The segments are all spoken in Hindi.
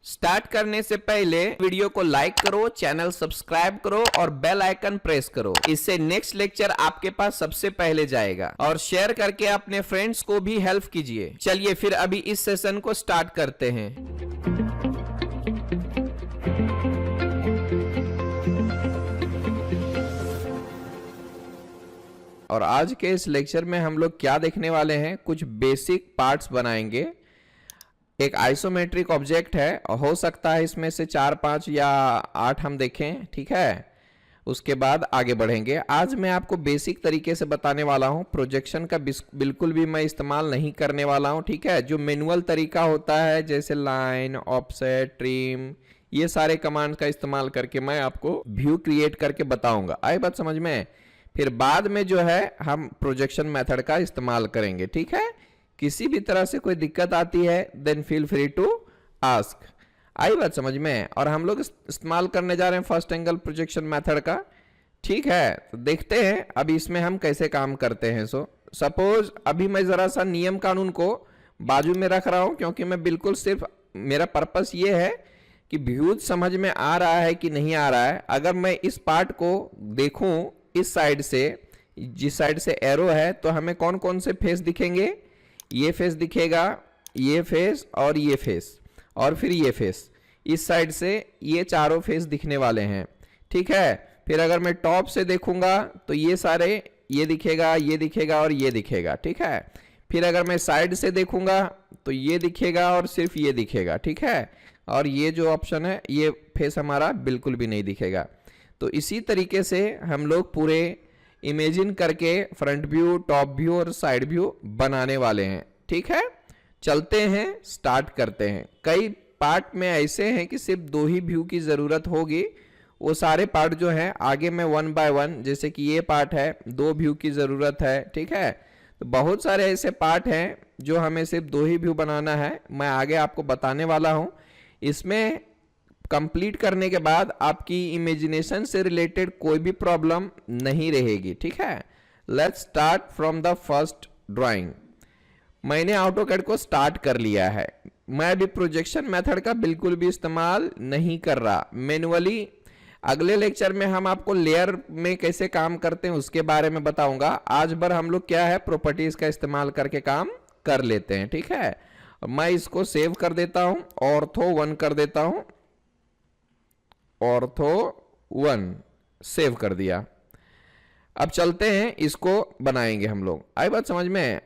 स्टार्ट करने से पहले वीडियो को लाइक करो, चैनल सब्सक्राइब करो और बेल आइकन प्रेस करो। इससे नेक्स्ट लेक्चर आपके पास सबसे पहले जाएगा। और शेयर करके अपने फ्रेंड्स को भी हेल्प कीजिए। चलिए फिर अभी इस सेशन को स्टार्ट करते हैं। और आज के इस लेक्चर में हम लोग क्या देखने वाले हैं, कुछ बेसिक पार्ट्स बनाएंगे। एक आइसोमेट्रिक ऑब्जेक्ट है और हो सकता है इसमें से 4, 5 या 8 हम देखें, ठीक है। उसके बाद आगे बढ़ेंगे। आज मैं आपको बेसिक तरीके से बताने वाला हूं। प्रोजेक्शन का बिल्कुल भी मैं इस्तेमाल नहीं करने वाला हूं, ठीक है। जो मैनुअल तरीका होता है जैसे लाइन, ऑफसेट, ट्रिम, ये सारे कमांड का इस्तेमाल करके मैं आपको व्यू क्रिएट करके बताऊंगा। आई बात समझ में। फिर बाद में जो है हम प्रोजेक्शन मेथड का इस्तेमाल करेंगे, ठीक है। किसी भी तरह से कोई दिक्कत आती है then feel free to ask. आई बात समझ में। और हम लोग इस्तेमाल करने जा रहे हैं फर्स्ट एंगल प्रोजेक्शन मेथड का, ठीक है। तो देखते हैं अभी इसमें हम कैसे काम करते हैं। सपोज अभी मैं जरा सा नियम कानून को बाजू में रख रहा हूं, क्योंकि मैं बिल्कुल सिर्फ मेरा पर्पस ये है कि व्यूज समझ में आ रहा है कि नहीं आ रहा है। अगर मैं इस पार्ट को देखूं इस साइड से, जिस साइड से एरो है, तो हमें कौन कौन से फेस दिखेंगे। ये फेस दिखेगा, ये फेस और ये फेस, और फिर ये फेस। इस साइड से ये चारों फेस दिखने वाले हैं, ठीक है। फिर अगर मैं टॉप से देखूंगा तो ये सारे, ये दिखेगा, ये दिखेगा और ये दिखेगा, ठीक है। फिर अगर मैं साइड से देखूंगा तो ये दिखेगा और सिर्फ ये दिखेगा, ठीक है। और ये जो ऑप्शन है, ये फेस हमारा बिल्कुल भी नहीं दिखेगा। तो इसी तरीके से हम लोग पूरे इमेजिन करके फ्रंट व्यू, टॉप व्यू और साइड व्यू बनाने वाले हैं, ठीक है। चलते हैं, स्टार्ट करते हैं। कई पार्ट में ऐसे हैं कि सिर्फ 2 ही व्यू की जरूरत होगी। वो सारे पार्ट जो हैं आगे में 1 बाय 1, जैसे कि ये पार्ट है 2 व्यू की जरूरत है, ठीक है। तो बहुत सारे ऐसे पार्ट हैं जो हमें सिर्फ 2 ही व्यू बनाना है। मैं आगे आपको बताने वाला हूं। इसमें कंप्लीट करने के बाद आपकी इमेजिनेशन से रिलेटेड कोई भी प्रॉब्लम नहीं रहेगी, ठीक है। Let's start from the first drawing. मैंने ऑटोकैड को स्टार्ट कर लिया है। मैं अभी प्रोजेक्शन मेथड का बिल्कुल भी इस्तेमाल नहीं कर रहा, मैनुअली। अगले लेक्चर में हम आपको लेयर में कैसे काम करते हैं उसके बारे में बताऊंगा। आज भर हम लोग क्या है, प्रॉपर्टीज का इस्तेमाल करके काम कर लेते हैं, ठीक है। मैं इसको सेव कर देता हूं, ऑर्थो 1 कर देता हूं, ऑर्थो 1 सेव कर दिया। अब चलते हैं, इसको बनाएंगे हम लोग। आई बात समझ में।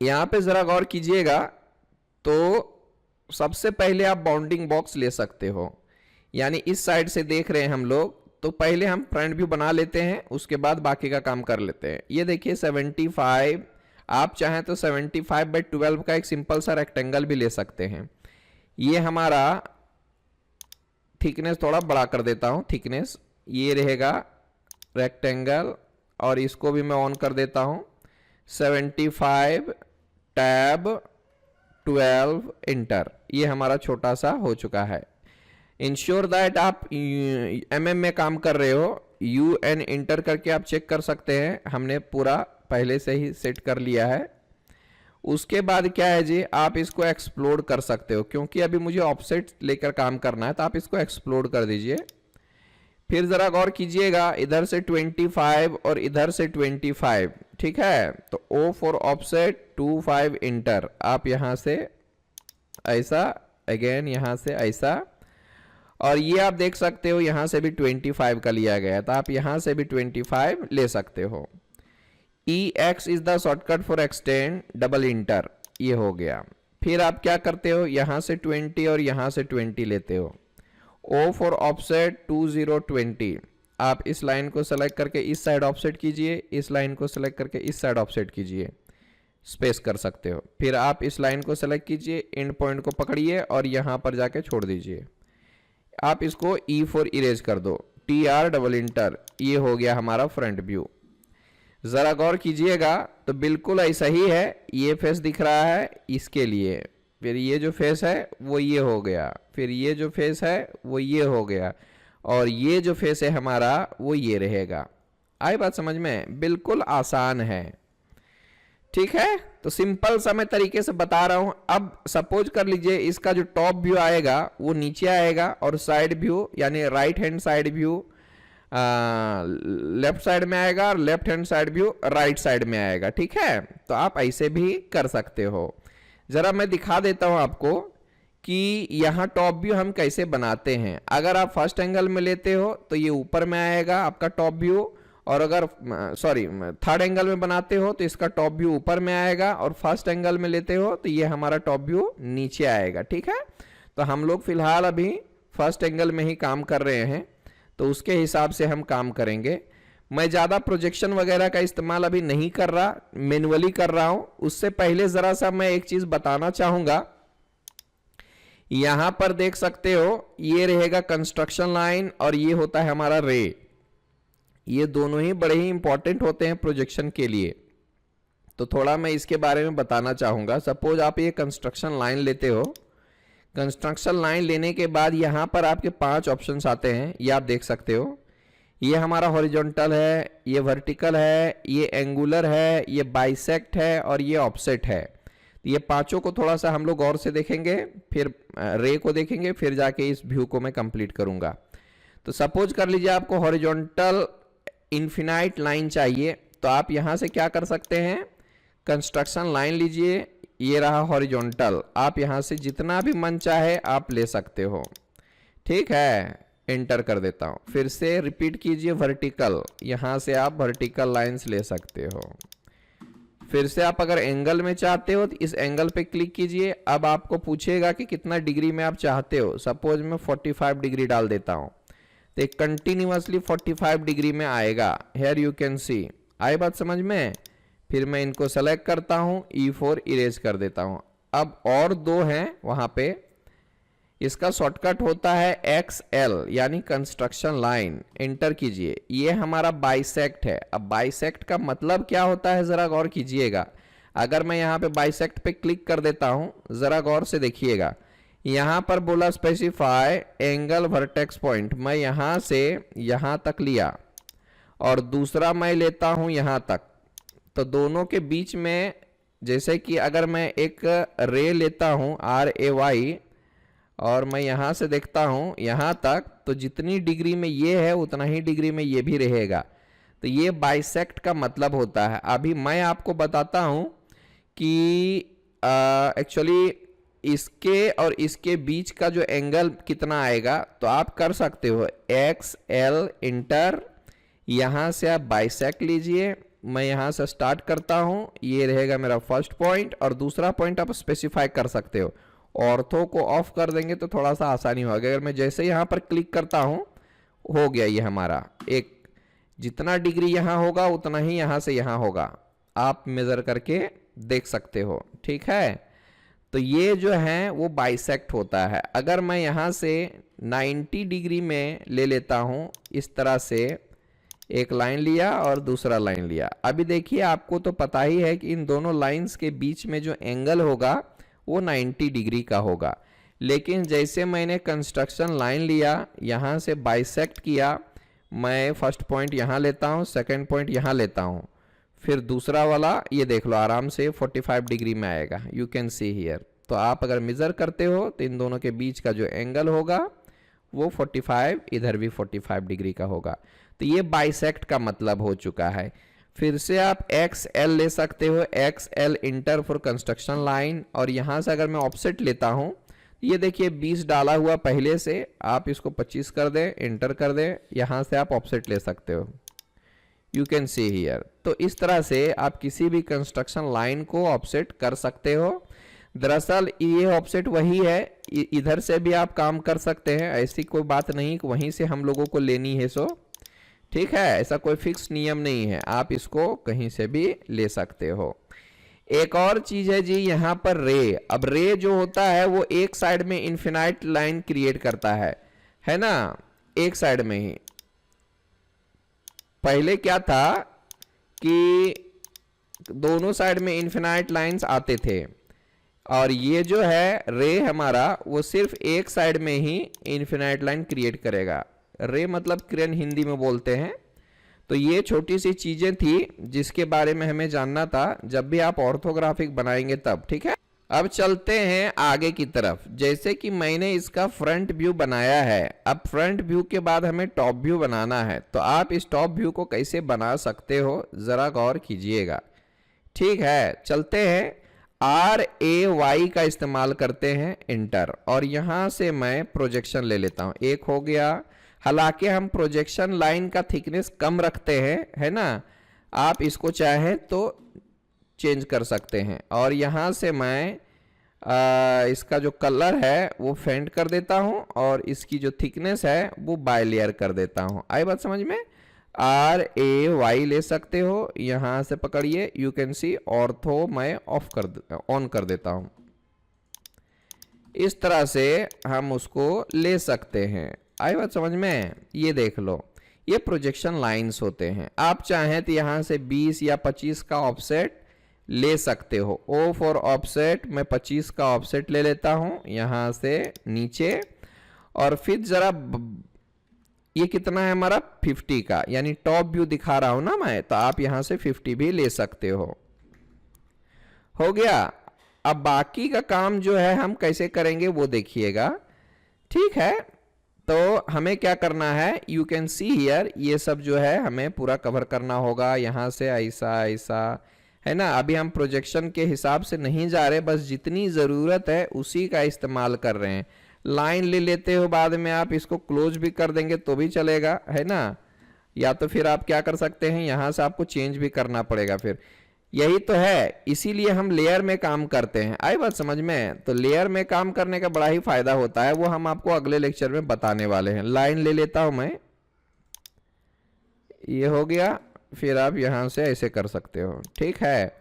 यहां पे जरा गौर कीजिएगा। तो सबसे पहले आप बाउंडिंग बॉक्स ले सकते हो, यानी इस साइड से देख रहे हैं हम लोग, तो पहले हम फ्रंट व्यू बना लेते हैं, उसके बाद बाकी का काम कर लेते हैं। ये देखिए 75, आप चाहें तो 75/12 का एक सिंपल सा रेक्टेंगल भी ले सकते हैं। ये हमारा थिकनेस थोड़ा बड़ा कर देता हूं, थिकनेस ये रहेगा रेक्टेंगल, और इसको भी मैं ऑन कर देता हूं। 75 टैब 12 इंटर, ये हमारा छोटा सा हो चुका है। इंश्योर दैट आप mm में काम कर रहे हो, UN इंटर करके आप चेक कर सकते हैं। हमने पूरा पहले से ही सेट कर लिया है। उसके बाद क्या है जी, आप इसको एक्सप्लोड कर सकते हो, क्योंकि अभी मुझे ऑफसेट लेकर काम करना है, तो आप इसको एक्सप्लोड कर दीजिए। फिर जरा गौर कीजिएगा, इधर से 25 और इधर से 25, ठीक है। तो O फॉर ऑफसेट 25 इंटर, आप यहां से ऐसा, अगेन यहां से ऐसा, और ये आप देख सकते हो यहां से भी 25 का लिया गया, तो आप यहां से भी 25 ले सकते हो। EX is the shortcut for extend, double inter, ये हो गया। फिर आप क्या करते हो, यहां से 20 और यहां से 20 लेते हो। O फॉर ऑफसेट 2020, आप इस लाइन को सेलेक्ट करके इस साइड ऑफसेट कीजिए, इस लाइन को सेलेक्ट करके इस साइड ऑफसेट कीजिए, स्पेस कर सकते हो। फिर आप इस लाइन को सेलेक्ट कीजिए, एंड पॉइंट को पकड़िए और यहां पर जाके छोड़ दीजिए। आप इसको E फॉर इरेज कर दो, TR डबल इंटर, ये हो गया हमारा फ्रंट व्यू। जरा गौर कीजिएगा, तो बिल्कुल ऐसा ही है। ये फेस दिख रहा है इसके लिए, फिर ये जो फेस है वो ये हो गया, फिर ये जो फेस है वो ये हो गया, और ये जो फेस है हमारा वो ये रहेगा। आई बात समझ में। बिल्कुल आसान है, ठीक है। तो सिंपल सा मैं तरीके से बता रहा हूं। अब सपोज कर लीजिए इसका जो टॉप व्यू आएगा वो नीचे आएगा और साइड व्यू यानी right hand side view left side में आएगा और left hand side view right side में आएगा। ठीक है, तो आप ऐसे भी कर सकते हो। जरा मैं दिखा देता हूं आपको कि यहाँ टॉप व्यू हम कैसे बनाते हैं। अगर आप फर्स्ट एंगल में लेते हो तो ये ऊपर में आएगा आपका टॉप व्यू, और अगर थर्ड एंगल में बनाते हो तो इसका टॉप व्यू ऊपर में आएगा, और फर्स्ट एंगल में लेते हो तो ये हमारा टॉप व्यू नीचे आएगा। ठीक है, तो हम लोग फिलहाल अभी फर्स्ट एंगल में ही काम कर रहे हैं, तो उसके हिसाब से हम काम करेंगे। मैं ज़्यादा प्रोजेक्शन वगैरह का इस्तेमाल अभी नहीं कर रहा, मैन्युअली कर रहा हूं। उससे पहले ज़रा सा मैं एक चीज़ बताना चाहूँगा। यहां पर देख सकते हो ये रहेगा कंस्ट्रक्शन लाइन और ये होता है हमारा रे। ये दोनों ही बड़े ही इंपॉर्टेंट होते हैं प्रोजेक्शन के लिए, तो थोड़ा मैं इसके बारे में बताना चाहूँगा। सपोज आप ये कंस्ट्रक्शन लाइन लेते हो, कंस्ट्रक्शन लाइन लेने के बाद यहाँ पर आपके 5 ऑप्शंस आते हैं, ये आप देख सकते हो। ये हमारा हॉरिजॉन्टल है, ये वर्टिकल है, ये एंगुलर है, ये बाइसेक्ट है और ये ऑफसेट है। ये पांचों को थोड़ा सा हम लोग गौर से देखेंगे, फिर रे को देखेंगे, फिर जाके इस व्यू को मैं कंप्लीट करूंगा। तो सपोज कर लीजिए आपको हॉरिजॉन्टल इन्फिनाइट लाइन चाहिए, तो आप यहां से क्या कर सकते हैं, कंस्ट्रक्शन लाइन लीजिए, ये रहा हॉरिजॉन्टल। आप यहां से जितना भी मन चाहे आप ले सकते हो। ठीक है, एंटर कर देता हूं। फिर से रिपीट कीजिए वर्टिकल, यहां से आप वर्टिकल लाइंस ले सकते हो। फिर से आप अगर एंगल में चाहते हो तो इस एंगल पे क्लिक कीजिए। अब आपको पूछेगा कि कितना डिग्री में आप चाहते हो। सपोज मैं 45 डिग्री डाल देता हूं, तो एक कंटिन्यूअसली 45 डिग्री में आएगा। हेयर यू कैन सी, आई बात समझ में। फिर मैं इनको सेलेक्ट करता हूं, E4 इरेज कर देता हूं। अब और 2 हैं वहां पे, इसका शॉर्टकट होता है XL यानी कंस्ट्रक्शन लाइन। एंटर कीजिए, ये हमारा बाइसेक्ट है। अब बाइसेक्ट का मतलब क्या होता है जरा गौर कीजिएगा। अगर मैं यहाँ पे बाइसेक्ट पे क्लिक कर देता हूँ, जरा गौर से देखिएगा, यहाँ पर बोला स्पेसिफाई एंगल वर्टेक्स पॉइंट। मैं यहाँ से यहाँ तक लिया और दूसरा मैं लेता हूँ यहाँ तक, तो दोनों के बीच में, जैसे कि अगर मैं एक रे लेता हूँ RAY और मैं यहां से देखता हूं यहां तक, तो जितनी डिग्री में ये है उतना ही डिग्री में ये भी रहेगा। तो ये बाइसेक्ट का मतलब होता है। अभी मैं आपको बताता हूं कि एक्चुअली इसके और इसके बीच का जो एंगल कितना आएगा, तो आप कर सकते हो XL इंटर, यहां से आप बाइसेक्ट लीजिए। मैं यहां से स्टार्ट करता हूं, ये रहेगा मेरा फर्स्ट पॉइंट, और दूसरा पॉइंट आप स्पेसिफाई कर सकते हो। ऑर्थो को ऑफ कर देंगे तो थोड़ा सा आसानी होगा। अगर मैं जैसे यहाँ पर क्लिक करता हूँ, हो गया ये हमारा एक, जितना डिग्री यहाँ होगा उतना ही यहाँ से यहाँ होगा, आप मेजर करके देख सकते हो। ठीक है, तो ये जो है वो बाइसेक्ट होता है। अगर मैं यहाँ से 90 डिग्री में ले लेता हूँ, इस तरह से एक लाइन लिया और दूसरा लाइन लिया। अभी देखिए आपको तो पता ही है कि इन दोनों लाइंस के बीच में जो एंगल होगा वो 90 डिग्री का होगा। लेकिन जैसे मैंने कंस्ट्रक्शन लाइन लिया, यहाँ से बाइसेक्ट किया, मैं फर्स्ट पॉइंट यहाँ लेता हूँ, सेकंड पॉइंट यहाँ लेता हूँ, फिर दूसरा वाला ये देख लो आराम से 45 डिग्री में आएगा। You can see here. तो आप अगर मेजर करते हो तो इन दोनों के बीच का जो एंगल होगा वो 45, इधर भी 45 डिग्री का होगा। तो ये बाइसेक्ट का मतलब हो चुका है। फिर से आप XL ले सकते हो, XL inter for construction line. और यहाँ से अगर मैं ऑफसेट लेता हूँ, ये देखिए 20 डाला हुआ पहले से, आप इसको 25 कर दें, इंटर कर दें, यहाँ से आप ऑफसेट ले सकते हो। You can see here. तो इस तरह से आप किसी भी कंस्ट्रक्शन लाइन को ऑफसेट कर सकते हो। दरअसल ये ऑफसेट वही है, इधर से भी आप काम कर सकते हैं, ऐसी कोई बात नहीं कि वहीं से हम लोगों को लेनी है। सो ठीक है, ऐसा कोई फिक्स नियम नहीं है, आप इसको कहीं से भी ले सकते हो। एक और चीज है जी यहाँ पर रे। अब रे जो होता है वो एक साइड में इन्फिनाइट लाइन क्रिएट करता है ना, एक साइड में ही। पहले क्या था कि दोनों साइड में इन्फिनाइट लाइंस आते थे, और ये जो है रे हमारा वो सिर्फ एक साइड में ही इन्फिनाइट लाइन क्रिएट करेगा। रे मतलब किरण हिंदी में बोलते हैं। तो ये छोटी सी चीजें थी जिसके बारे में हमें जानना था जब भी आप ऑर्थोग्राफिक बनाएंगे तब। ठीक है, अब चलते हैं आगे की तरफ। जैसे कि मैंने इसका फ्रंट व्यू बनाया है, अब फ्रंट व्यू के बाद हमें टॉप व्यू बनाना है। तो आप इस टॉप व्यू को कैसे बना सकते हो जरा गौर कीजिएगा। ठीक है, चलते हैं, RAY का इस्तेमाल करते हैं, इंटर, और यहां से मैं प्रोजेक्शन ले लेता हूं। एक हो गया। हालांकि हम प्रोजेक्शन लाइन का थिकनेस कम रखते हैं, है ना, आप इसको चाहें तो चेंज कर सकते हैं। और यहाँ से मैं इसका जो कलर है वो फेंट कर देता हूँ और इसकी जो थिकनेस है वो बाय लेयर कर देता हूँ। आई बात समझ में? RAY ले सकते हो, यहाँ से पकड़िए, यू कैन सी ऑर्थो मैं ऑन कर देता हूँ। इस तरह से हम उसको ले सकते हैं। आई बात समझ में? ये देख लो, ये प्रोजेक्शन लाइंस होते हैं। आप चाहें तो यहाँ से 20 या 25 का ऑफसेट ले सकते हो। O फॉर ऑफसेट, मैं 25 का ऑफसेट ले लेता हूँ यहाँ से नीचे, और फिर जरा ये कितना है हमारा 50 का, यानी टॉप व्यू दिखा रहा हूं ना मैं, तो आप यहां से 50 भी ले सकते हो गया। अब बाकी का काम जो है हम कैसे करेंगे वो देखिएगा। ठीक है, तो हमें क्या करना है, यू कैन सी हियर, ये सब जो है हमें पूरा कवर करना होगा। यहां से ऐसा ऐसा, है ना। अभी हम प्रोजेक्शन के हिसाब से नहीं जा रहे, बस जितनी जरूरत है उसी का इस्तेमाल कर रहे हैं। लाइन ले लेते हो, बाद में आप इसको क्लोज भी कर देंगे तो भी चलेगा, है ना। या तो फिर आप क्या कर सकते हैं, यहां से आपको चेंज भी करना पड़ेगा। फिर यही तो है, इसीलिए हम लेयर में काम करते हैं। आई बात समझ में? तो लेयर में काम करने का बड़ा ही फायदा होता है, वो हम आपको अगले लेक्चर में बताने वाले हैं। लाइन ले लेता हूं मैं, ये हो गया। फिर आप यहां से ऐसे कर सकते हो। ठीक है,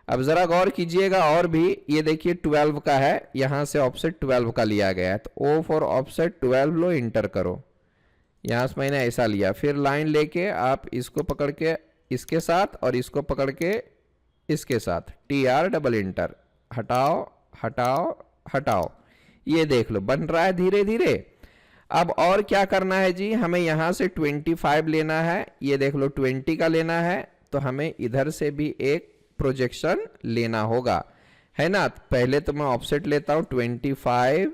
अब जरा गौर कीजिएगा और भी, ये देखिए 12 का है, यहां से ऑफसेट 12 का लिया गया है। तो O for offset 12 low, inter करो। यहां से मैंने ऐसा लिया, फिर लाइन लेके आप इसको पकड़ के इसके साथ और इसको पकड़ के इसके साथ, TR डबल इंटर, हटाओ हटाओ हटाओ। ये देख लो बन रहा है धीरे धीरे। अब और क्या करना है जी, हमें यहां से 25 लेना है। ये देख लो 20 का लेना है, तो हमें इधर से भी एक प्रोजेक्शन लेना होगा, है ना। पहले तो मैं ऑफसेट लेता हूं 25,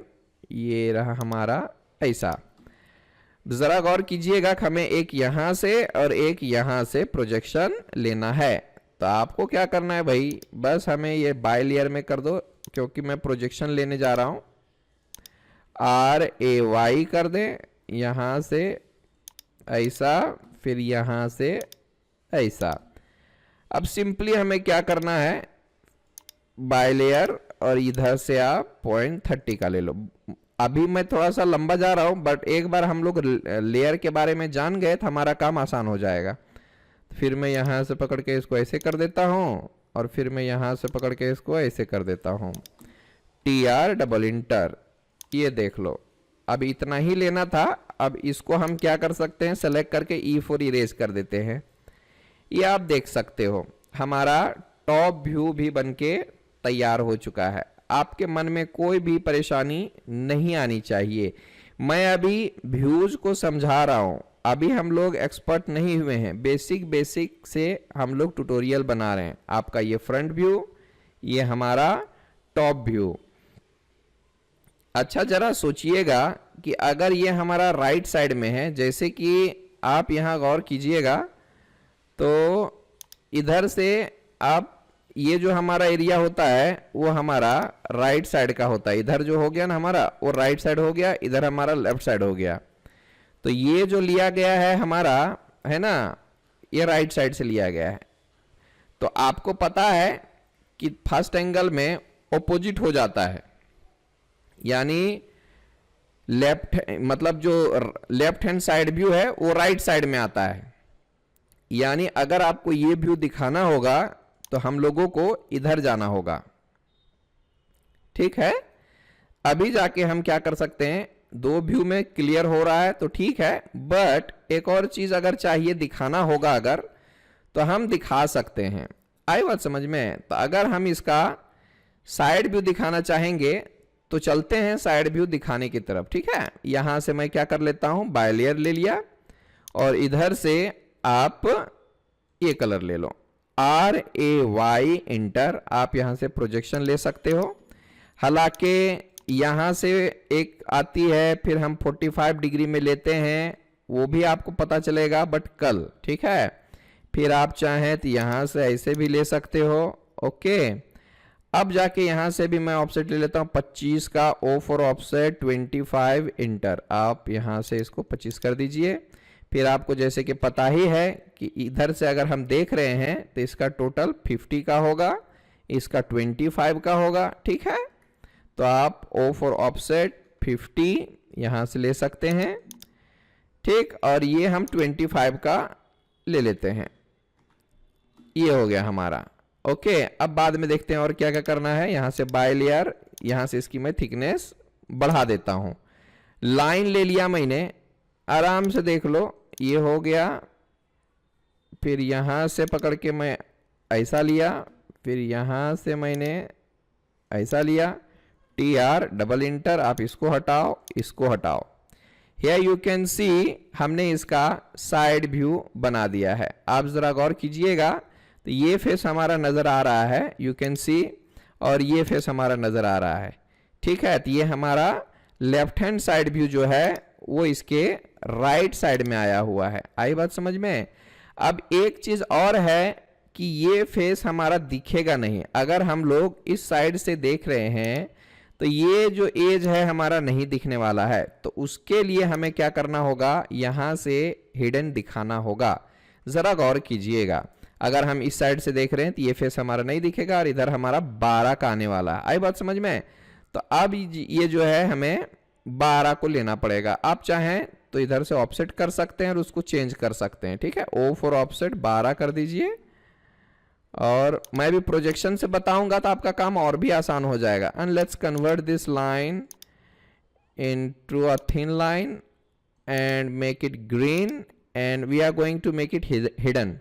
ये रहा हमारा ऐसा। जरा गौर कीजिएगा, हमें एक यहां से और एक यहां से प्रोजेक्शन लेना है। तो आपको क्या करना है भाई, बस हमें ये बाय लेयर में कर दो, क्योंकि मैं प्रोजेक्शन लेने जा रहा हूं। RAY कर दें, यहां से ऐसा, फिर यहां से ऐसा। अब सिंपली हमें क्या करना है, बाय लेयर, और इधर से आप 0.30 का ले लो। अभी मैं थोड़ा सा लंबा जा रहा हूं, बट एक बार हम लोग लेयर के बारे में जान गए तो हमारा काम आसान हो जाएगा। फिर मैं यहां से पकड़ के इसको ऐसे कर देता हूं, और फिर मैं यहां से पकड़ के इसको ऐसे कर देता हूं, TR डबल इंटर। ये देख लो, अब इतना ही लेना था। अब इसको हम क्या कर सकते हैं, सेलेक्ट करके E फॉर इरेज कर देते हैं। ये आप देख सकते हो हमारा टॉप व्यू भी बनके तैयार हो चुका है। आपके मन में कोई भी परेशानी नहीं आनी चाहिए। मैं अभी व्यूज को समझा रहा हूं, अभी हम लोग एक्सपर्ट नहीं हुए हैं, बेसिक से हम लोग ट्यूटोरियल बना रहे हैं। आपका ये फ्रंट व्यू, ये हमारा टॉप व्यू। अच्छा, जरा सोचिएगा कि अगर ये हमारा राइट साइड में है, जैसे कि आप यहां गौर कीजिएगा, तो इधर से आप ये जो हमारा एरिया होता है वो हमारा राइट साइड का होता है। इधर जो हो गया ना हमारा, वो राइट साइड हो गया, इधर हमारा लेफ्ट साइड हो गया। तो ये जो लिया गया है हमारा, है ना, ये राइट साइड से लिया गया है। तो आपको पता है कि फर्स्ट एंगल में ऑपोजिट हो जाता है, यानी लेफ्ट, मतलब जो लेफ्ट हैंड साइड व्यू है वो राइट साइड में आता है। यानी अगर आपको ये व्यू दिखाना होगा तो हम लोगों को इधर जाना होगा। ठीक है, अभी जाके हम क्या कर सकते हैं, दो व्यू में क्लियर हो रहा है तो ठीक है, बट एक और चीज अगर चाहिए दिखाना होगा अगर, तो हम दिखा सकते हैं। आई बात समझ में? तो अगर हम इसका साइड व्यू दिखाना चाहेंगे तो चलते हैं साइड व्यू दिखाने की तरफ। ठीक है, यहां से मैं क्या कर लेता हूं, बाय लेयर ले लिया, और इधर से आप ये कलर ले लो, RAY इंटर। आप यहां से प्रोजेक्शन ले सकते हो। हालांकि यहां से एक आती है, फिर हम 45 डिग्री में लेते हैं, वो भी आपको पता चलेगा बट कल, ठीक है। फिर आप चाहें तो यहां से ऐसे भी ले सकते हो। ओके, अब जाके यहां से भी मैं ऑफसेट ले लेता हूं 25 का, O फॉर ऑफसेट 25 इंटर। आप यहां से इसको 25 कर दीजिए। फिर आपको जैसे कि पता ही है कि इधर से अगर हम देख रहे हैं तो इसका टोटल 50 का होगा, इसका 25 का होगा, ठीक है। तो आप O फॉर ऑफसेट 50 यहां से ले सकते हैं, ठीक। और ये हम 25 का ले लेते हैं, ये हो गया हमारा। ओके, अब बाद में देखते हैं और क्या क्या करना है। यहां से बाय लेयर, यहां से इसकी मैं थिकनेस बढ़ा देता हूं। लाइन ले लिया मैंने, आराम से देख लो, ये हो गया। फिर यहां से पकड़ के मैं ऐसा लिया, फिर यहां से मैंने ऐसा लिया, TR डबल इंटर। आप इसको हटाओ, इसको हटाओ। Here you can see हमने इसका साइड व्यू बना दिया है। आप जरा गौर कीजिएगा तो ये फेस हमारा नजर आ रहा है, यू कैन सी, और ये फेस हमारा नजर आ रहा है, ठीक है। तो ये हमारा लेफ्ट हैंड साइड व्यू जो है वो इसके राइट साइड में आया हुआ है। आई बात समझ में। अब एक चीज और है कि ये फेस हमारा दिखेगा नहीं। अगर हम लोग इस साइड से देख रहे हैं तो ये जो एज है हमारा नहीं दिखने वाला है। तो उसके लिए हमें क्या करना होगा, यहां से हिडन दिखाना होगा। जरा गौर कीजिएगा, अगर हम इस साइड से देख रहे हैं तो ये फेस हमारा नहीं दिखेगा और इधर हमारा 12 का आने वाला है। आई बात समझ में। तो अब ये जो है हमें 12 को लेना पड़ेगा। आप चाहें तो इधर से ऑफसेट कर सकते हैं और उसको चेंज कर सकते हैं, ठीक है। O फॉर ऑफसेट 12 कर दीजिए, और मैं भी प्रोजेक्शन से बताऊंगा तो आपका काम और भी आसान हो जाएगा। And let's convert this line into a thin line and make it green, and we are going to make it hidden.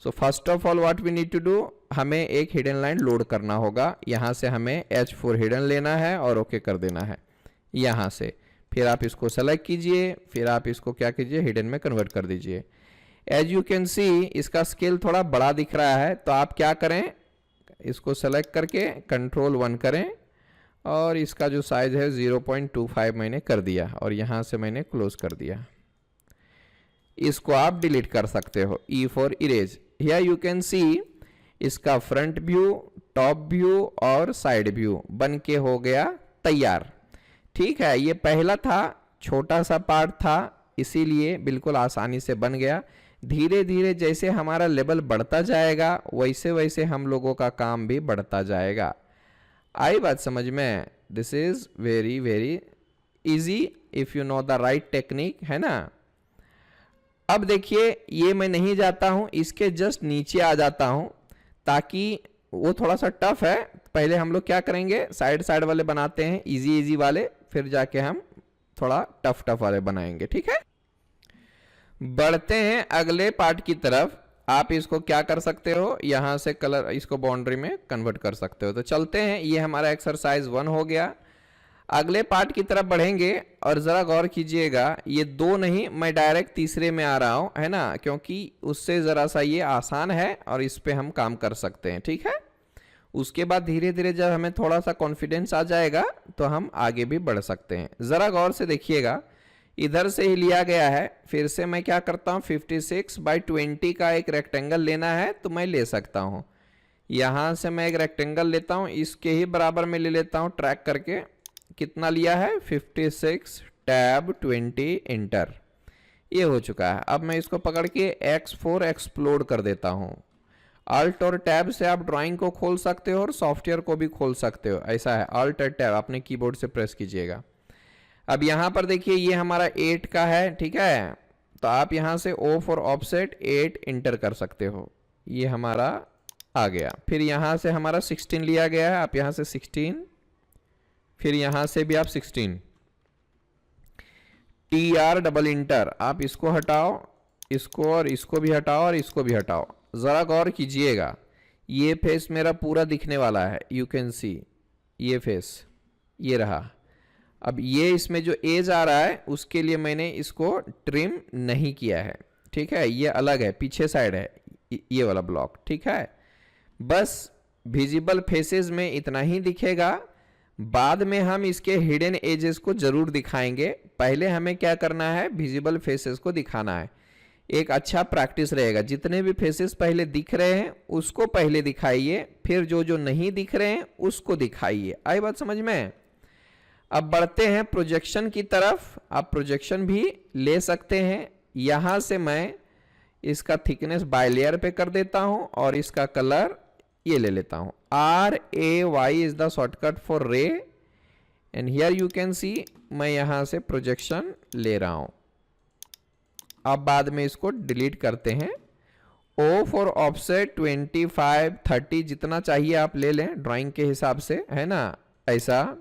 So first of all what we need to do, हमें एक हिडन लाइन लोड करना होगा। यहां से हमें H फॉर हिडन लेना है और ओके कर देना है यहां से। फिर आप इसको सेलेक्ट कीजिए, फिर आप इसको क्या कीजिए, हिडन में कन्वर्ट कर दीजिए। एज यू कैन सी इसका स्केल थोड़ा बड़ा दिख रहा है, तो आप क्या करें, इसको सेलेक्ट करके कंट्रोल 1 करें और इसका जो साइज है 0.25 मैंने कर दिया और यहां से मैंने क्लोज कर दिया। इसको आप डिलीट कर सकते हो, E for erase. Here you can सी इसका फ्रंट व्यू, टॉप व्यू और साइड व्यू बन के हो गया तैयार, ठीक है। ये पहला था, छोटा सा पार्ट था, इसीलिए बिल्कुल आसानी से बन गया। धीरे धीरे जैसे हमारा लेवल बढ़ता जाएगा वैसे वैसे हम लोगों का काम भी बढ़ता जाएगा। आई बात समझ में। This is very very easy if you know the right technique, है ना। अब देखिए ये मैं नहीं जाता हूं, इसके जस्ट नीचे आ जाता हूं ताकि वो थोड़ा सा टफ है। पहले हम लोग क्या करेंगे, साइड साइड वाले बनाते हैं, इजी इजी वाले, फिर जाके हम थोड़ा टफ टफ वाले बनाएंगे, ठीक है। बढ़ते हैं अगले पार्ट की तरफ। आप इसको क्या कर सकते हो, यहां से कलर इसको बाउंड्री में कन्वर्ट कर सकते हो। तो चलते हैं, ये हमारा एक्सरसाइज 1 हो गया। अगले पार्ट की तरफ बढ़ेंगे और जरा गौर कीजिएगा, ये 2 नहीं, मैं डायरेक्ट तीसरे में आ रहा हूं, है ना, क्योंकि उससे जरा सा ये आसान है और इस पे हम काम कर सकते हैं, ठीक है। उसके बाद धीरे धीरे जब हमें थोड़ा सा कॉन्फिडेंस आ जाएगा तो हम आगे भी बढ़ सकते हैं। जरा गौर से देखिएगा, इधर से ही लिया गया है। फिर से मैं क्या करता हूं, 56/20 का एक रेक्टेंगल लेना है तो मैं ले सकता हूं। यहां से मैं एक रेक्टेंगल लेता हूं, इसके ही बराबर में ले लेता हूं, ट्रैक करके कितना लिया है, 56/20 इंटर। ये हो चुका है। अब मैं इसको पकड़ के X4 एक्सप्लोड कर देता हूं। अल्ट और टैब से आप ड्राइंग को खोल सकते हो और सॉफ्टवेयर को भी खोल सकते हो, ऐसा है। अल्ट और टैब अपने कीबोर्ड से प्रेस कीजिएगा। अब यहां पर देखिए ये हमारा 8 का है, ठीक है। तो आप यहां से O फॉर ऑफसेट 8 इंटर कर सकते हो, ये हमारा आ गया। फिर यहां से हमारा 16 लिया गया है, आप यहां से 16, फिर यहां से भी आप 16, TR डबल इंटर। आप इसको हटाओ, इसको और इसको भी हटाओ और इसको भी हटाओ। जरा गौर कीजिएगा, ये फेस मेरा पूरा दिखने वाला है, यू कैन सी ये फेस, ये रहा। अब ये इसमें जो एज आ रहा है उसके लिए मैंने इसको ट्रिम नहीं किया है, ठीक है, ये अलग है, पीछे साइड है ये वाला ब्लॉक, ठीक है। बस विजिबल फेसेस में इतना ही दिखेगा, बाद में हम इसके हिडन एजेस को जरूर दिखाएंगे। पहले हमें क्या करना है, विजिबल फेसेस को दिखाना है। एक अच्छा प्रैक्टिस रहेगा, जितने भी फेसेस पहले दिख रहे हैं उसको पहले दिखाइए, फिर जो जो नहीं दिख रहे हैं उसको दिखाइए। आई बात समझ में? अब बढ़ते हैं प्रोजेक्शन की तरफ। आप प्रोजेक्शन भी ले सकते हैं। यहां से मैं इसका थिकनेस बाय लेयर पे कर देता हूं और इसका कलर ये ले लेता हूं। RAY is the shortcut for ray, and here you can see मैं यहां से प्रोजेक्शन ले रहा हूं। अब बाद में इसको डिलीट करते हैं। O फॉर ऑफसेट 25, 30 जितना चाहिए आप ले लें ड्राइंग के हिसाब से, है ना, ऐसा।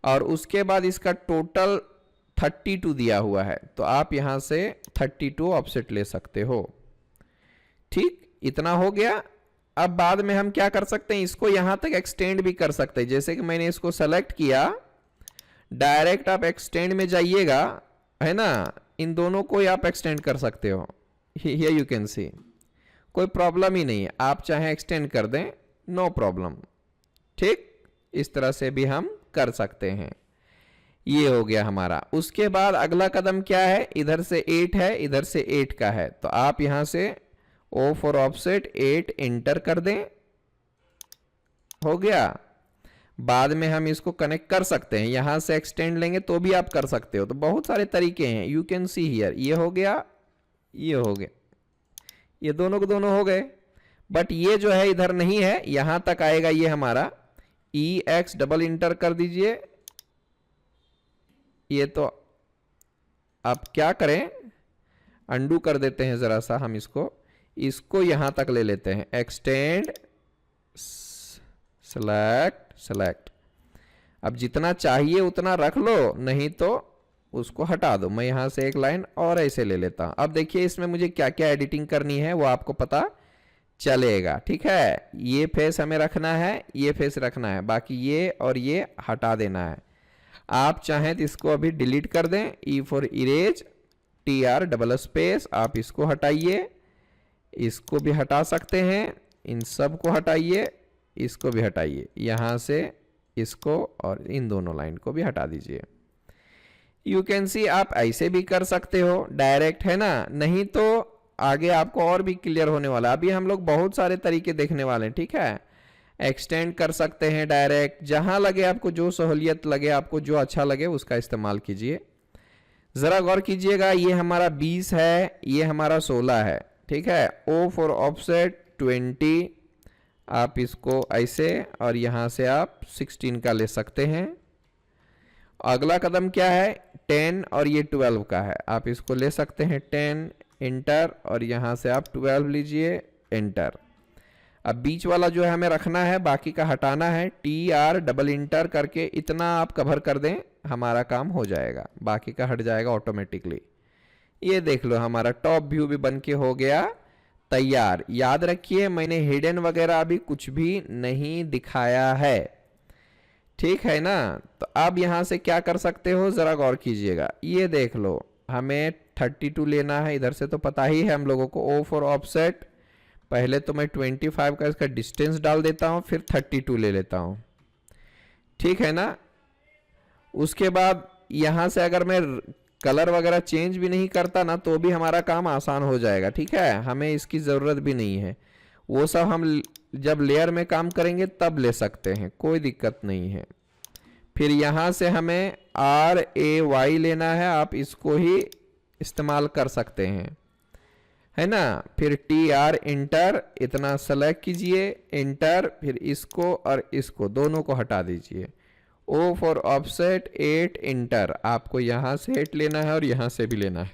और उसके बाद इसका टोटल 32 दिया हुआ है, तो आप यहां से 32 ऑफसेट ले सकते हो। ठीक, इतना हो गया। अब बाद में हम क्या कर सकते हैं, इसको यहां तक एक्सटेंड भी कर सकते हैं। जैसे कि मैंने इसको सेलेक्ट किया, डायरेक्ट आप एक्सटेंड में जाइएगा, है ना, इन दोनों को आप एक्सटेंड कर सकते हो। हियर यू कैन सी, कोई प्रॉब्लम ही नहीं है, आप चाहे एक्सटेंड कर दें, नो प्रॉब्लम। ठीक, इस तरह से भी हम कर सकते हैं। ये हो गया हमारा। उसके बाद अगला कदम क्या है, इधर से 8 है, इधर से 8 का है, तो आप यहां से O फॉर ऑफसेट 8 एंटर कर दें। हो गया। बाद में हम इसको कनेक्ट कर सकते हैं, यहां से एक्सटेंड लेंगे तो भी आप कर सकते हो। तो बहुत सारे तरीके हैं, यू कैन सी हियर। ये हो गया, ये हो गया, ये दोनों को दोनों हो गए। बट ये जो है इधर नहीं है, यहां तक आएगा ये हमारा। EX डबल इंटर कर दीजिए। ये तो आप क्या करें, अंडू कर देते हैं जरा सा, हम इसको यहां तक ले लेते हैं। Extend, select. अब जितना चाहिए उतना रख लो, नहीं तो उसको हटा दो। मैं यहां से एक लाइन और ऐसे ले लेता हूं। अब देखिए इसमें मुझे क्या क्या एडिटिंग करनी है वो आपको पता चलेगा। ठीक है, ये फेस हमें रखना है, ये फेस रखना है, बाकी ये और ये हटा देना है। आप चाहें तो इसको अभी डिलीट कर दें। E for erase, TR double space, आप इसको हटाइए, इसको भी हटा सकते हैं, इन सब को हटाइए, इसको भी हटाइए, यहां से इसको और इन दोनों लाइन को भी हटा दीजिए। यू कैन सी, आप ऐसे भी कर सकते हो डायरेक्ट, है ना, नहीं तो आगे आपको और भी क्लियर होने वाला। अभी हम लोग बहुत सारे तरीके देखने वाले हैं। ठीक है, एक्सटेंड कर सकते हैं डायरेक्ट, जहां लगे आपको, जो सहूलियत लगे आपको, जो अच्छा लगे उसका इस्तेमाल कीजिए। जरा गौर कीजिएगा, ये हमारा 20 है, ये हमारा 16 है। ठीक है, O फॉर ऑफसेट 20, आप इसको ऐसे और यहां से आप 16 का ले सकते हैं। अगला कदम क्या है, 10 और ये 12 का है, आप इसको ले सकते हैं 10 एंटर, और यहां से आप 12 लीजिए एंटर। अब बीच वाला जो है हमें रखना है, बाकी का हटाना है। TR डबल इंटर करके इतना आप कवर कर दें, हमारा काम हो जाएगा, बाकी का हट जाएगा ऑटोमेटिकली। ये देख लो, हमारा टॉप व्यू भी बन के हो गया तैयार। याद रखिए मैंने हिडन वगैरह अभी कुछ भी नहीं दिखाया है, ठीक है ना। तो अब यहां से क्या कर सकते हो, जरा गौर कीजिएगा, ये देख लो, हमें 32 लेना है, इधर से तो पता ही है हम लोगों को। O फॉर ऑफसेट, पहले तो मैं 25 का इसका डिस्टेंस डाल देता हूं, फिर 32 ले लेता हूं, ठीक है ना। उसके बाद यहां से अगर मैं कलर वगैरह चेंज भी नहीं करता ना, तो भी हमारा काम आसान हो जाएगा। ठीक है, हमें इसकी ज़रूरत भी नहीं है, वो सब हम जब लेयर में काम करेंगे तब ले सकते हैं, कोई दिक्कत नहीं है। फिर यहाँ से हमें RAY लेना है, आप इसको ही इस्तेमाल कर सकते हैं, है ना। फिर TR इंटर, इतना सेलेक्ट कीजिए एंटर, फिर इसको और इसको दोनों को हटा दीजिए। O फॉर ऑफसेट 8 इंटर, आपको यहां से 8 लेना है और यहां से भी लेना है।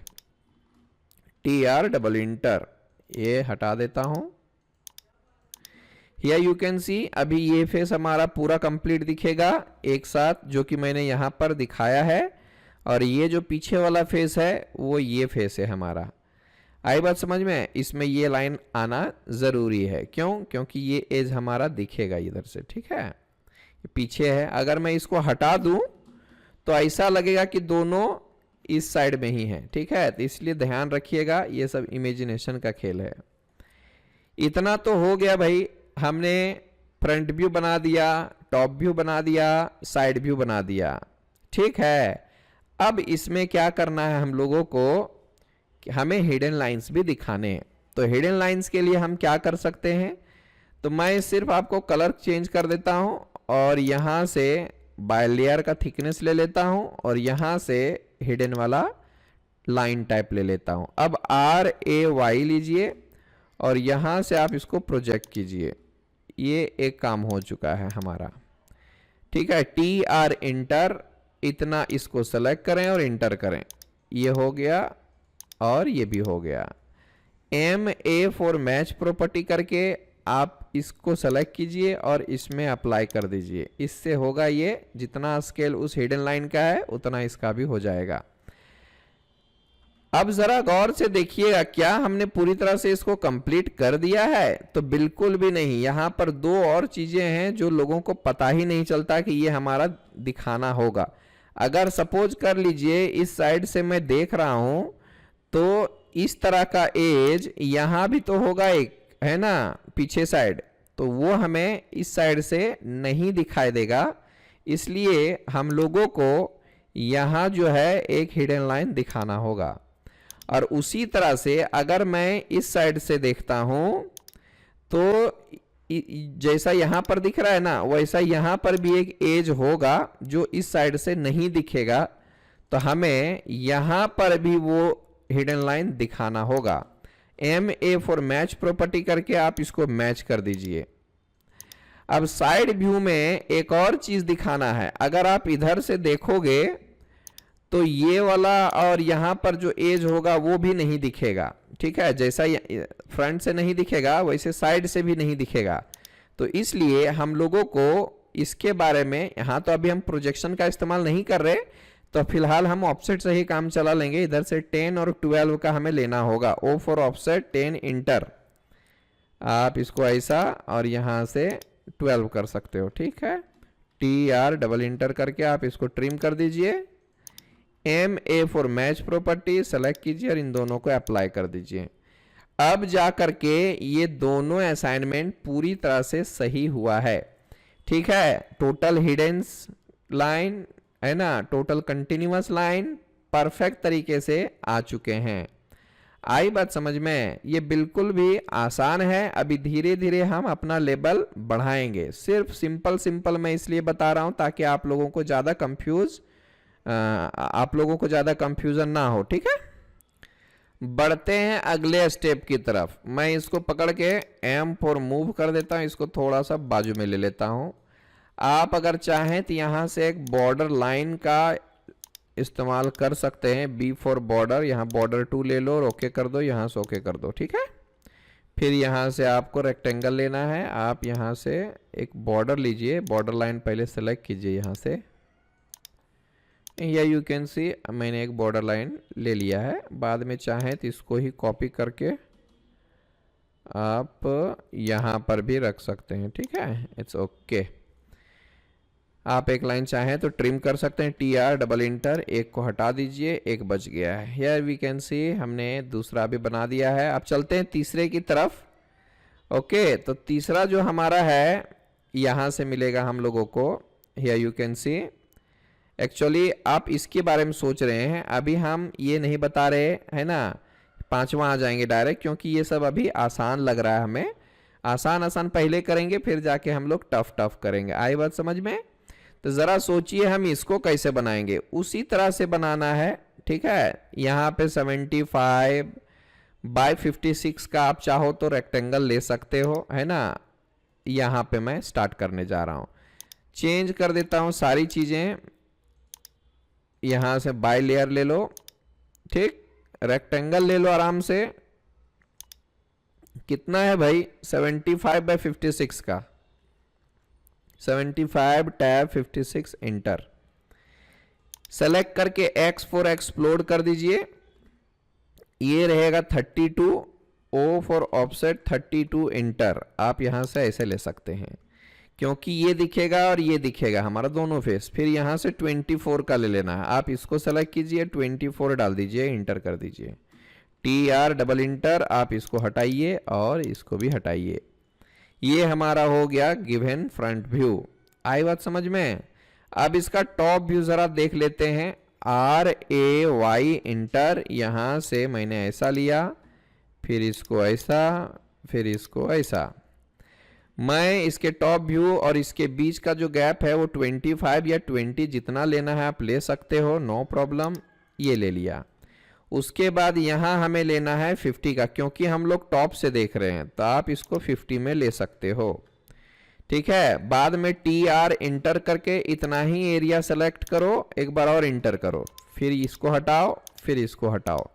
TR डबल इंटर, ये हटा देता हूं। हियर यू कैन सी, अभी ये फेस हमारा पूरा कंप्लीट दिखेगा एक साथ, जो कि मैंने यहां पर दिखाया है। और ये जो पीछे वाला फेस है वो ये फेस है हमारा। आई बात समझ में? इसमें ये लाइन आना जरूरी है, क्यों? क्योंकि ये एज हमारा दिखेगा इधर से। ठीक है, पीछे है, अगर मैं इसको हटा दूं तो ऐसा लगेगा कि दोनों इस साइड में ही है, ठीक है। तो इसलिए ध्यान रखिएगा, ये सब इमेजिनेशन का खेल है। इतना तो हो गया भाई, हमने फ्रंट व्यू बना दिया, टॉप व्यू बना दिया, साइड व्यू बना दिया, ठीक है। अब इसमें क्या करना है हम लोगों को, कि हमें हिडन लाइंस भी दिखाने हैं। तो हिडन लाइंस के लिए हम क्या कर सकते हैं, तो मैं सिर्फ आपको कलर चेंज कर देता हूं और यहां से बाय लेयर का थिकनेस ले लेता हूं और यहां से हिडन वाला लाइन टाइप ले लेता हूं। अब RAY लीजिए और यहां से आप इसको प्रोजेक्ट कीजिए। ये एक काम हो चुका है हमारा, ठीक है। TR इंटर, इतना इसको सेलेक्ट करें और इंटर करें, ये हो गया और ये भी हो गया। MA फॉर मैच प्रॉपर्टी करके आप इसको सेलेक्ट कीजिए और इसमें अप्लाई कर दीजिए। इससे होगा ये, जितना स्केल उस हिडन लाइन का है उतना इसका भी हो जाएगा। अब जरा गौर से देखिएगा, क्या हमने पूरी तरह से इसको कंप्लीट कर दिया है? तो बिल्कुल भी नहीं। यहां पर दो और चीजें हैं जो लोगों को पता ही नहीं चलता कि ये हमारा दिखाना होगा। अगर सपोज कर लीजिए इस साइड से मैं देख रहा हूं तो इस तरह का एज यहां भी तो होगा एक, है ना, पीछे साइड, तो वो हमें इस साइड से नहीं दिखाई देगा। इसलिए हम लोगों को यहां जो है एक हिडन लाइन दिखाना होगा। और उसी तरह से अगर मैं इस साइड से देखता हूं तो जैसा यहां पर दिख रहा है ना, वैसा यहां पर भी एक एज होगा जो इस साइड से नहीं दिखेगा। तो हमें यहां पर भी वो हिडन लाइन दिखाना होगा। MA फॉर मैच प्रॉपर्टी करके आप इसको मैच कर दीजिए। अब साइड व्यू में एक और चीज दिखाना है। अगर आप इधर से देखोगे तो ये वाला और यहां पर जो एज होगा वो भी नहीं दिखेगा, ठीक है। जैसा फ्रंट से नहीं दिखेगा वैसे साइड से भी नहीं दिखेगा। तो इसलिए हम लोगों को इसके बारे में, यहां तो अभी हम प्रोजेक्शन का इस्तेमाल नहीं कर रहे, तो फिलहाल हम ऑफसेट से ही काम चला लेंगे। इधर से 10 और 12 का हमें लेना होगा। O फॉर ऑफसेट 10 इंटर, आप इसको ऐसा और यहां से 12 कर सकते हो, ठीक है। TR डबल इंटर करके आप इसको ट्रिम कर दीजिए। MA for match property select कीजिए और इन दोनों को अप्लाई कर दीजिए। अब जा करके ये दोनों असाइनमेंट पूरी तरह से सही हुआ है, ठीक है। टोटल हिडन लाइन है ना, टोटल कंटिन्यूअस लाइन परफेक्ट तरीके से आ चुके हैं। आई बात समझ में? ये बिल्कुल भी आसान है। अभी धीरे धीरे हम अपना लेवल बढ़ाएंगे। सिर्फ सिंपल मैं इसलिए बता रहा हूं ताकि आप लोगों को ज्यादा कंफ्यूजन ना हो, ठीक है। बढ़ते हैं अगले स्टेप की तरफ। मैं इसको पकड़ के M फॉर मूव कर देता हूं, इसको थोड़ा सा बाजू में ले लेता हूं। आप अगर चाहें तो यहां से एक बॉर्डर लाइन का इस्तेमाल कर सकते हैं। B फॉर बॉर्डर, यहां बॉर्डर 2 ले लो और ओके कर दो, यहां से ओके कर दो, ठीक है। फिर यहां से आपको रेक्टेंगल लेना है। आप यहां से एक बॉर्डर लीजिए, बॉर्डर लाइन पहले सेलेक्ट कीजिए यहां से, या यू कैन सी मैंने एक बॉर्डर लाइन ले लिया है। बाद में चाहें तो इसको ही कॉपी करके आप यहां पर भी रख सकते हैं, ठीक है। It's okay. आप एक लाइन चाहें तो ट्रिम कर सकते हैं। TR डबल इंटर, एक को हटा दीजिए, एक बच गया है। हियर वी कैन सी हमने दूसरा भी बना दिया है। अब चलते हैं तीसरे की तरफ। ओके, तो तीसरा जो हमारा है यहां से मिलेगा हम लोगों को। Here you can C, actually आप इसके बारे में सोच रहे हैं, अभी हम ये नहीं बता रहे है ना, पांचवा आ जाएंगे डायरेक्ट, क्योंकि ये सब अभी आसान लग रहा है हमें। आसान पहले करेंगे, फिर जाके हम लोग टफ करेंगे। आई बात समझ में? तो जरा सोचिए हम इसको कैसे बनाएंगे। उसी तरह से बनाना है, ठीक है। यहाँ पे 75/56 का आप चाहो तो रेक्टेंगल ले सकते हो, है ना। यहाँ पे मैं स्टार्ट करने जा रहा हूँ। चेंज कर देता हूँ सारी चीजें। यहां से बाय लेयर ले लो, ठीक। रेक्टेंगल ले लो आराम से। कितना है भाई? 75/56 का। 75/56 इंटर सेलेक्ट करके X फॉर एक्सप्लोड कर दीजिए। ये रहेगा 32। O फॉर ऑफसेट 32 इंटर, आप यहां से ऐसे ले सकते हैं। क्योंकि ये दिखेगा और ये दिखेगा हमारा दोनों फेस। फिर यहाँ से 24 का ले लेना है, आप इसको सेलेक्ट कीजिए, 24 डाल दीजिए, इंटर कर दीजिए, TR डबल इंटर, आप इसको हटाइए और इसको भी हटाइए। ये हमारा हो गया गिवन फ्रंट व्यू। आई बात समझ में? अब इसका टॉप व्यू जरा देख लेते हैं। RAY इंटर, यहां से मैंने ऐसा लिया, फिर इसको ऐसा, फिर इसको ऐसा। मैं इसके टॉप व्यू और इसके बीच का जो गैप है वो 25 या 20 जितना लेना है आप ले सकते हो, नो प्रॉब्लम। ये ले लिया। उसके बाद यहाँ हमें लेना है 50 का, क्योंकि हम लोग टॉप से देख रहे हैं तो आप इसको 50 में ले सकते हो। ठीक है, बाद में TR इंटर करके इतना ही एरिया सेलेक्ट करो, एक बार और इंटर करो, फिर इसको हटाओ, फिर इसको हटाओ।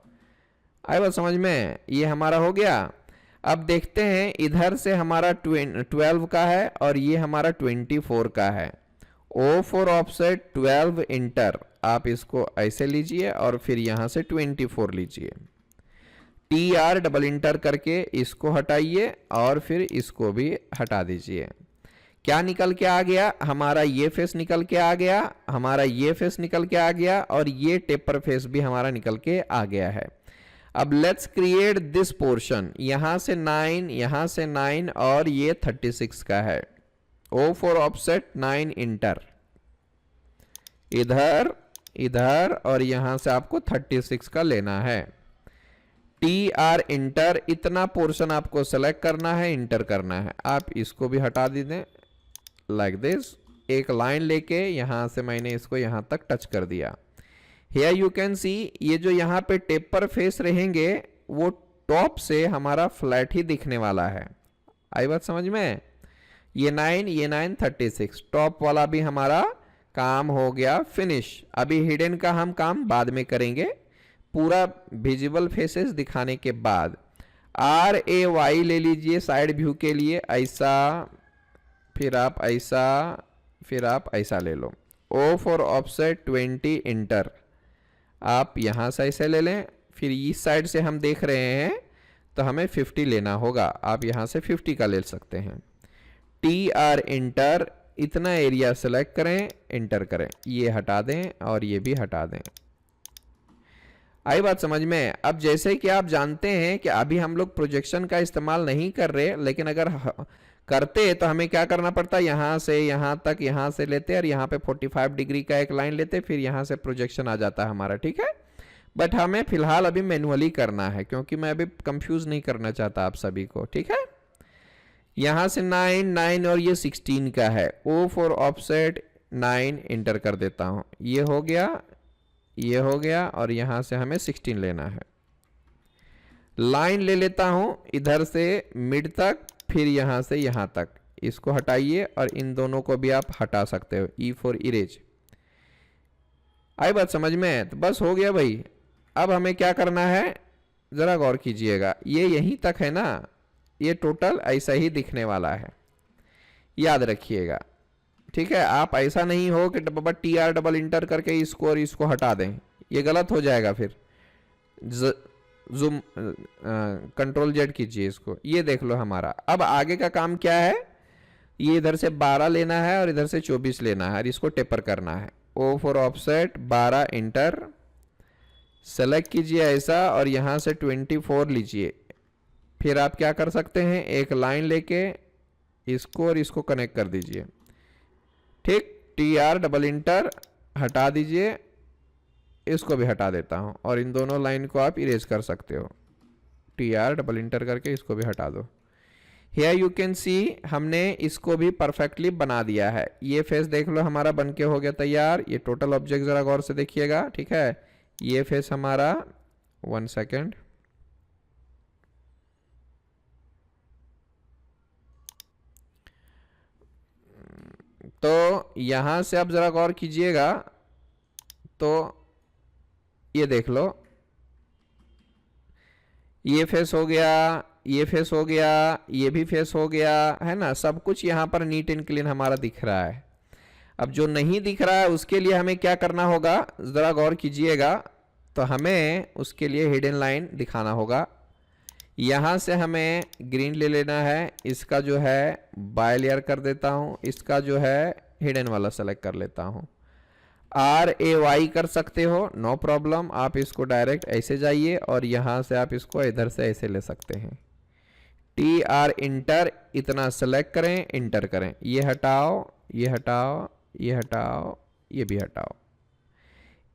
आई बात समझ में? ये हमारा हो गया। अब देखते हैं, इधर से हमारा 12 का है और ये हमारा 24 का है। O फॉर ऑफसेट 12 इंटर, आप इसको ऐसे लीजिए और फिर यहां से 24 लीजिए। TR डबल इंटर करके इसको हटाइए और फिर इसको भी हटा दीजिए। क्या निकल के आ गया? हमारा ये फेस निकल के आ गया, हमारा ये फेस निकल के आ गया और ये टेपर फेस भी हमारा निकल के आ गया है। अब लेट्स क्रिएट दिस पोर्शन। यहां से 9, यहां से 9 और ये 36 का है। O फॉर ऑफसेट 9 इंटर, इधर इधर और यहां से आपको 36 का लेना है। TR इंटर, इतना पोर्शन आपको सेलेक्ट करना है, इंटर करना है। आप इसको भी हटा दें लाइक दिस। एक लाइन लेके यहां से मैंने इसको यहां तक टच कर दिया। Here you can see, ये जो यहाँ पे टेपर फेस रहेंगे वो टॉप से हमारा फ्लैट ही दिखने वाला है। आई बात समझ में? ये 9, ये 9, 36, टॉप वाला भी हमारा काम हो गया फिनिश। अभी हिडन का हम काम बाद में करेंगे, पूरा विजिबल फेसेस दिखाने के बाद। RAY ले लीजिए साइड व्यू के लिए, ऐसा, फिर आप ऐसा, फिर आप ऐसा ले लो। O फॉर ऑफसेट 20 इंटर, आप यहां से ऐसे ले लें। फिर इस साइड से हम देख रहे हैं तो हमें 50 लेना होगा, आप यहां से 50 का ले सकते हैं। TR इंटर, इतना एरिया सेलेक्ट करें, इंटर करें, ये हटा दें और ये भी हटा दें। आई बात समझ में? अब जैसे कि आप जानते हैं कि अभी हम लोग प्रोजेक्शन का इस्तेमाल नहीं कर रहे, लेकिन अगर करते तो हमें क्या करना पड़ता, यहां से यहां तक, यहां से लेते और यहां पे 45 डिग्री का एक लाइन लेते, फिर यहां से प्रोजेक्शन आ जाता हमारा। ठीक है, बट हमें फिलहाल अभी मैनुअली करना है, क्योंकि मैं अभी कंफ्यूज नहीं करना चाहता आप सभी को। ठीक है, यहां से 9, 9 और ये 16 का है। O फॉर ऑफसेट 9 इंटर कर देता हूं, ये हो गया, ये हो गया और यहां से हमें 16 लेना है। लाइन ले लेता हूं इधर से मिड तक, फिर यहां से यहां तक, इसको हटाइए और इन दोनों को भी आप हटा सकते हो। E for erase. आई बात समझ में? तो बस हो गया भाई। अब हमें क्या करना है, जरा गौर कीजिएगा, ये यहीं तक है ना, ये टोटल ऐसा ही दिखने वाला है, याद रखिएगा। ठीक है, आप ऐसा नहीं हो कि TR डबल इंटर करके इसको और इसको हटा दें, ये गलत हो जाएगा। फिर जूम कंट्रोल Z कीजिए इसको, ये देख लो हमारा। अब आगे का काम क्या है, ये इधर से 12 लेना है और इधर से 24 लेना है और इसको टेपर करना है। O for offset 12 inter, select कीजिए ऐसा और यहां से 24 लीजिए। फिर आप क्या कर सकते हैं, एक लाइन लेके इसको और इसको कनेक्ट कर दीजिए। ठीक, TR डबल इंटर हटा दीजिए, इसको भी हटा देता हूं और इन दोनों लाइन को आप इरेज कर सकते हो। TR डबल इंटर करके इसको भी हटा दो। Here you can see, हमने इसको भी परफेक्टली बना दिया है। ये फेस देख लो हमारा बनके हो गया तैयार। ये टोटल ऑब्जेक्ट जरा गौर से देखिएगा। ठीक है, ये फेस हमारा, 1 सेकेंड, तो यहां से आप जरा गौर कीजिएगा, तो ये देख लो, ये फेस हो गया, ये फेस हो गया, ये भी फेस हो गया, है ना। सब कुछ यहाँ पर नीट एंड क्लीन हमारा दिख रहा है। अब जो नहीं दिख रहा है उसके लिए हमें क्या करना होगा, जरा गौर कीजिएगा। तो हमें उसके लिए हिडन लाइन दिखाना होगा। यहाँ से हमें ग्रीन ले लेना है, इसका जो है बाय लेयर कर देता हूँ, इसका जो है हिडन वाला सेलेक्ट कर लेता हूँ। RAY कर सकते हो, नो प्रॉब्लम, आप इसको डायरेक्ट ऐसे जाइए और यहाँ से आप इसको इधर से ऐसे ले सकते हैं। TR इंटर, इतना सेलेक्ट करें, इंटर करें, ये हटाओ, ये हटाओ, ये हटाओ, ये भी हटाओ।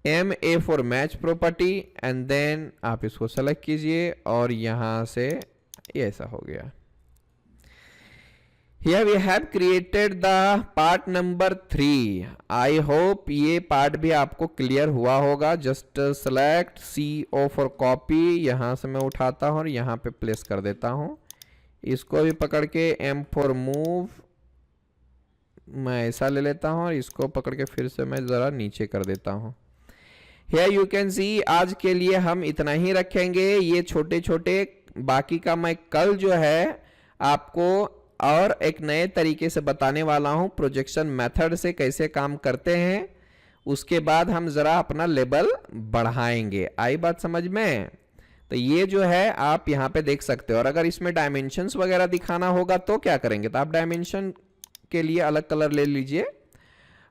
MA for match property and then आप इसको सेलेक्ट कीजिए और यहाँ से ये ऐसा हो गया। Here we have created the part number 3. I hope ये पार्ट भी आपको क्लियर हुआ होगा। Just select CO for copy, यहाँ से मैं उठाता हूँ और यहाँ पे प्लेस कर देता हूँ। इसको भी पकड़ के M फॉर मूव मैं ऐसा ले लेता हूँ और इसको पकड़ के फिर से मैं ज़रा नीचे कर देता हूँ। Here you can see, आज के लिए हम इतना ही रखेंगे। ये छोटे छोटे, बाकी का मैं कल जो है आपको और एक नए तरीके से बताने वाला हूं, प्रोजेक्शन मेथड से कैसे काम करते हैं। उसके बाद हम ज़रा अपना लेवल बढ़ाएंगे। आई बात समझ में? तो ये जो है आप यहाँ पे देख सकते हो। और अगर इसमें डायमेंशंस वगैरह दिखाना होगा तो क्या करेंगे, तो आप डायमेंशन के लिए अलग कलर ले लीजिए।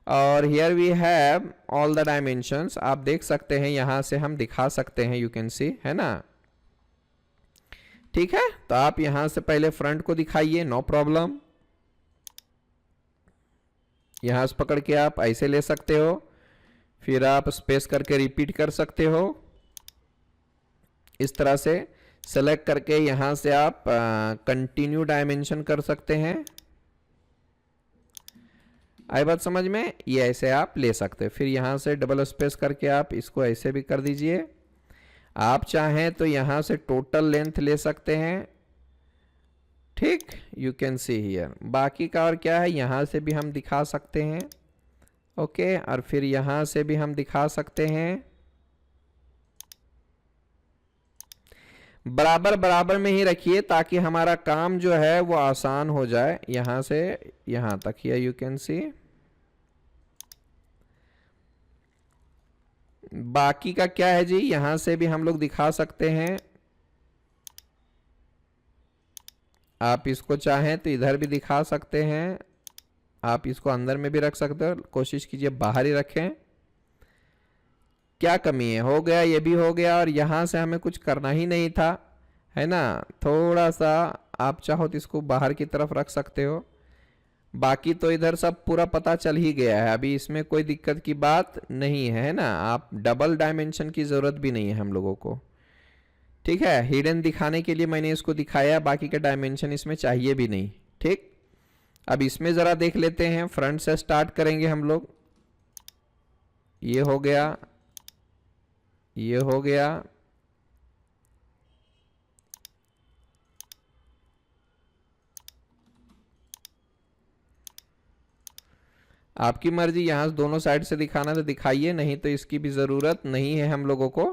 और here we have all the dimensions, आप देख सकते हैं, यहाँ से हम दिखा सकते हैं, यू कैन सी, है ना। ठीक है, तो आप यहां से पहले फ्रंट को दिखाइए, नो प्रॉब्लम। यहां से पकड़ के आप ऐसे ले सकते हो, फिर आप स्पेस करके रिपीट कर सकते हो। इस तरह से सेलेक्ट करके यहां से आप कंटिन्यू डायमेंशन कर सकते हैं। आई बात समझ में? ये ऐसे आप ले सकते हैं। फिर यहां से डबल स्पेस करके आप इसको ऐसे भी कर दीजिए। आप चाहें तो यहां से टोटल लेंथ ले सकते हैं। ठीक, यू कैन सी हियर। बाकी का और क्या है, यहां से भी हम दिखा सकते हैं। ओके, और फिर यहां से भी हम दिखा सकते हैं। बराबर बराबर में ही रखिए ताकि हमारा काम जो है वो आसान हो जाए। यहां से यहां तक, हियर यू कैन सी। बाकी का क्या है जी, यहां से भी हम लोग दिखा सकते हैं। आप इसको चाहें तो इधर भी दिखा सकते हैं, आप इसको अंदर में भी रख सकते हो। कोशिश कीजिए बाहर ही रखें। क्या कमी है, हो गया, ये भी हो गया। और यहां से हमें कुछ करना ही नहीं था, है ना। थोड़ा सा आप चाहो तो इसको बाहर की तरफ रख सकते हो। बाकी तो इधर सब पूरा पता चल ही गया है, अभी इसमें कोई दिक्कत की बात नहीं है ना। आप डबल डायमेंशन की ज़रूरत भी नहीं है हम लोगों को। ठीक है, हिडन दिखाने के लिए मैंने इसको दिखाया, बाकी का डायमेंशन इसमें चाहिए भी नहीं। ठीक, अब इसमें ज़रा देख लेते हैं। फ्रंट से स्टार्ट करेंगे हम लोग। ये हो गया, ये हो गया। आपकी मर्जी, यहां से दोनों साइड से दिखाना तो दिखाइए, नहीं तो इसकी भी ज़रूरत नहीं है हम लोगों को।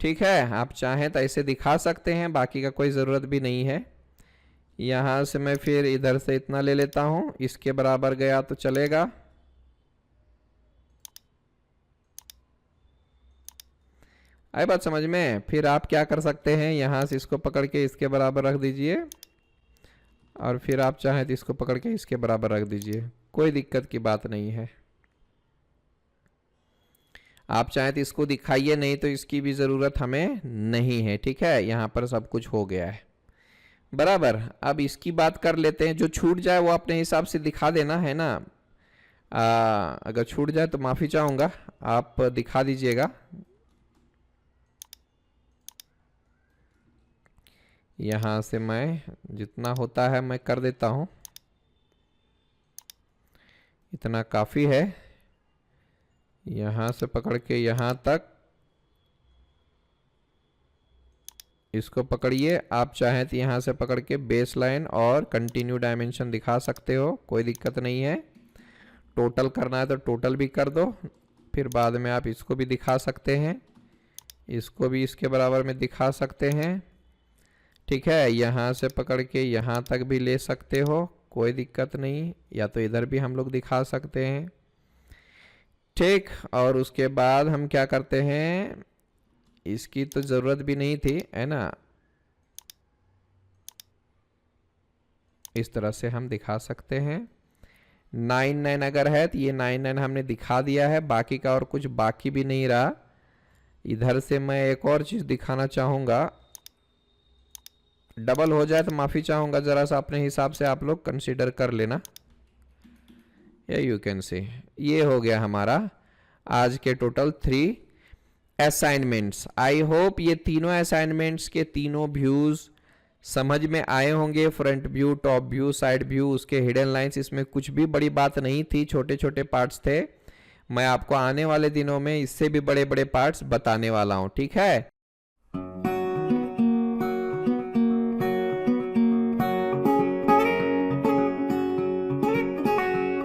ठीक है, आप चाहें तो ऐसे दिखा सकते हैं, बाकी का कोई ज़रूरत भी नहीं है। यहां से मैं फिर इधर से इतना ले लेता हूं, इसके बराबर गया तो चलेगा। आई बात समझ में? फिर आप क्या कर सकते हैं, यहां से इसको पकड़ के इसके बराबर रख दीजिए और फिर आप चाहें तो इसको पकड़ के इसके बराबर रख दीजिए, कोई दिक्कत की बात नहीं है। आप चाहें तो इसको दिखाइए, नहीं तो इसकी भी ज़रूरत हमें नहीं है। ठीक है, यहाँ पर सब कुछ हो गया है बराबर। अब इसकी बात कर लेते हैं, जो छूट जाए वो अपने हिसाब से दिखा देना, है ना। अगर छूट जाए तो माफ़ी चाहूँगा, आप दिखा दीजिएगा। यहाँ से मैं जितना होता है मैं कर देता हूँ, इतना काफ़ी है। यहाँ से पकड़ के यहाँ तक इसको पकड़िए। आप चाहें तो यहाँ से पकड़ के बेस लाइन और कंटिन्यू डायमेंशन दिखा सकते हो, कोई दिक्कत नहीं है। टोटल करना है तो टोटल भी कर दो, फिर बाद में आप इसको भी दिखा सकते हैं, इसको भी इसके बराबर में दिखा सकते हैं। ठीक है, यहाँ से पकड़ के यहाँ तक भी ले सकते हो, कोई दिक्कत नहीं, या तो इधर भी हम लोग दिखा सकते हैं। ठीक, और उसके बाद हम क्या करते हैं, इसकी तो ज़रूरत भी नहीं थी, है ना। इस तरह से हम दिखा सकते हैं। 9 अगर है तो ये 9 हमने दिखा दिया है, बाकी का और कुछ बाकी भी नहीं रहा। इधर से मैं एक और चीज़ दिखाना चाहूँगा, डबल हो जाए तो माफ़ी चाहूँगा, ज़रा सा अपने हिसाब से आप लोग कंसीडर कर लेना। यू कैन सी ये हो गया हमारा आज के टोटल 3 असाइनमेंट्स। आई होप ये तीनों असाइनमेंट्स के तीनों व्यूज़ समझ में आए होंगे। Front view, top view, side view, उसके हिडन लाइंस, इसमें कुछ भी बड़ी बात नहीं थी, छोटे छोटे पार्ट्स थे। मैं आपको आने वाले दिनों में इससे भी बड़े बड़े पार्ट्स बताने वाला हूँ, ठीक है।